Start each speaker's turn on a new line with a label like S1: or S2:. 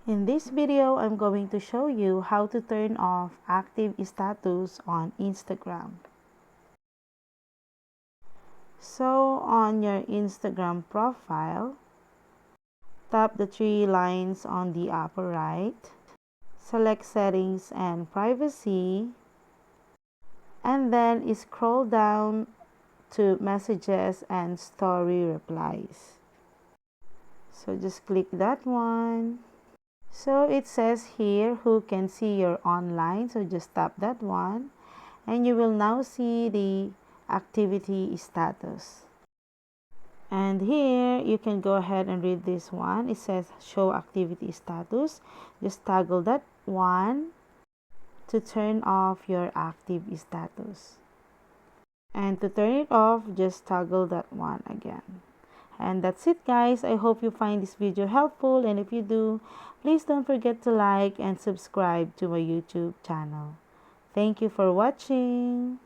S1: In this video, I'm going to show you how to turn off active status on Instagram. So, on your Instagram profile, tap the three lines on the upper right, select Settings and Privacy, and then scroll down to Messages and Story Replies. So, just click that one. So it says here who can see your online, so just tap that one and you will now see the activity status. And here you can go ahead and read this one. It says show activity status. Just toggle that one to turn off your active status. And to turn it off, just toggle that one again. And that's it, guys. I hope you find this video helpful, and if you do, please don't forget to like and subscribe to my YouTube channel. Thank you for watching.